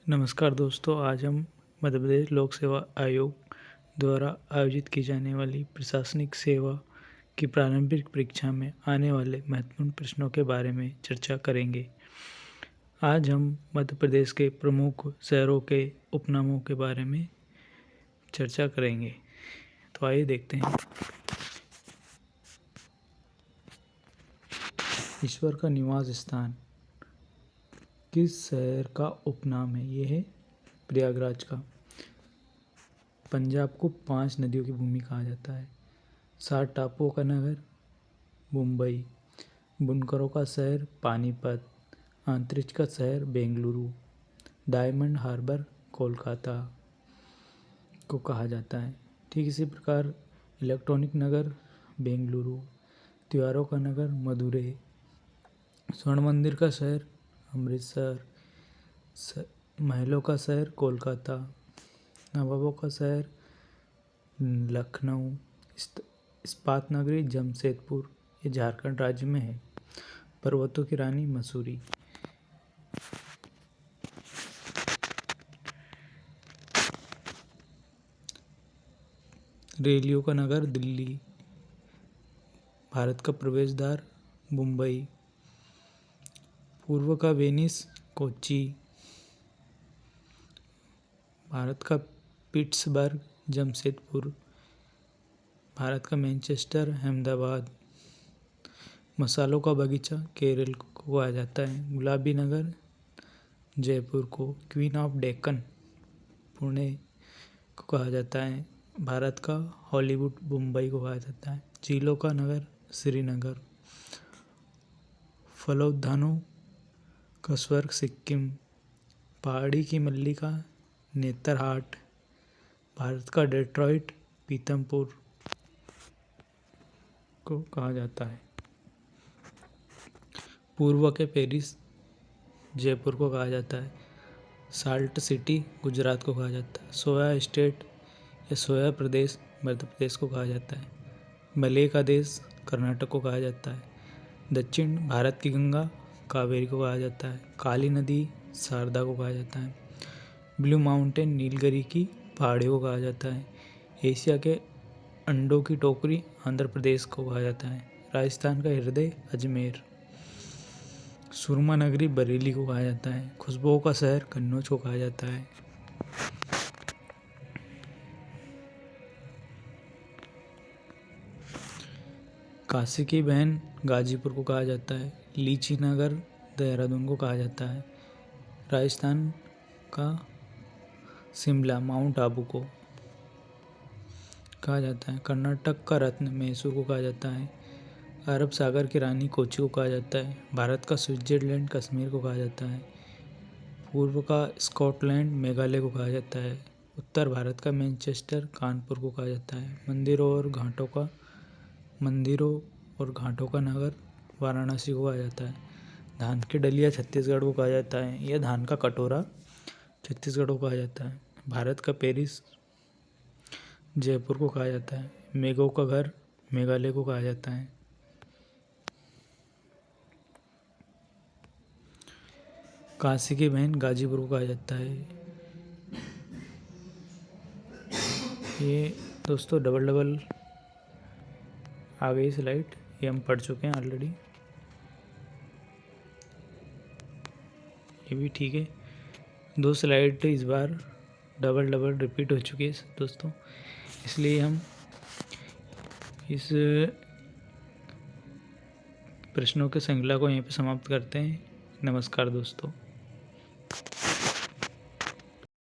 नमस्कार दोस्तों, आज हम मध्य प्रदेश लोक सेवा आयोग द्वारा आयोजित की जाने वाली प्रशासनिक सेवा की प्रारंभिक परीक्षा में आने वाले महत्वपूर्ण प्रश्नों के बारे में चर्चा करेंगे। आज हम मध्य प्रदेश के प्रमुख शहरों के उपनामों के बारे में चर्चा करेंगे। तो आइए देखते हैं। ईश्वर का निवास स्थान किस शहर का उपनाम है? ये है प्रयागराज का। पंजाब को 5 नदियों की भूमि कहा जाता है। 7 टापुओं का नगर मुंबई। बुनकरों का शहर पानीपत। अंतरिक्ष का शहर बेंगलुरु। डायमंड हार्बर कोलकाता को कहा जाता है। ठीक इसी प्रकार इलेक्ट्रॉनिक नगर बेंगलुरु। त्योहारों का नगर मदुरै। स्वर्ण मंदिर का शहर अमृतसर। महलों का शहर कोलकाता। नवाबों का शहर लखनऊ। इस्पात नगरी जमशेदपुर, ये झारखंड राज्य में है। पर्वतों की रानी मसूरी। रेलियों का नगर दिल्ली। भारत का प्रवेश द्वार मुंबई। पूर्व का वेनिस कोच्चि। भारत का पिट्सबर्ग जमशेदपुर। भारत का मैनचेस्टर अहमदाबाद। मसालों का बगीचा केरल को कहा जाता है। गुलाबी नगर जयपुर को। क्वीन ऑफ डेक्कन पुणे को कहा जाता है। भारत का हॉलीवुड मुंबई को कहा जाता है। झीलों का नगर श्रीनगर। फलोद्यानों का स्वर्ग सिक्किम। पहाड़ी की मल्लिका नेतरहाट। भारत का डेट्रॉइट पीतमपुर को कहा जाता है। पूर्व के पेरिस जयपुर को कहा जाता है। साल्ट सिटी गुजरात को कहा जाता है। सोया स्टेट या सोया प्रदेश मध्य प्रदेश को कहा जाता है। मलय का देश कर्नाटक को कहा जाता है। दक्षिण भारत की गंगा कावेरी को कहा जाता है। काली नदी शारदा को कहा जाता है। ब्लू माउंटेन नीलगिरी की पहाड़ियों को कहा जाता है। एशिया के अंडों की टोकरी आंध्र प्रदेश को कहा जाता है। राजस्थान का हृदय अजमेर। सुरमा नगरी बरेली को कहा जाता है। खुशबुओं का शहर कन्नौज को कहा जाता है। काशी की बहन गाजीपुर को कहा जाता है। लीची नगर देहरादून को कहा जाता है। राजस्थान का शिमला माउंट आबू को कहा जाता है। कर्नाटक का रत्न मैसूर को कहा जाता है। अरब सागर की रानी कोची को कहा जाता है। भारत का स्विट्जरलैंड कश्मीर को कहा जाता है। पूर्व का स्कॉटलैंड मेघालय को कहा जाता है। उत्तर भारत का मैनचेस्टर कानपुर को कहा जाता है। मंदिरों और घाटों का नगर वाराणसी को कहा जाता है। धान की डलिया छत्तीसगढ़ को कहा जाता है। यह धान का कटोरा छत्तीसगढ़ को कहा जाता है। भारत का पेरिस जयपुर को कहा जाता है। मेघों का घर मेघालय को कहा जाता है। काशी की बहन गाजीपुर को कहा जाता है। ये दोस्तों डबल आ गई स्लाइड, ये हम पढ़ चुके हैं ऑलरेडी। ये भी ठीक है। 2 स्लाइड इस बार डबल रिपीट हो चुकी है दोस्तों, इसलिए हम इस प्रश्नों के श्रृंखला को यहीं पे समाप्त करते हैं। नमस्कार दोस्तों।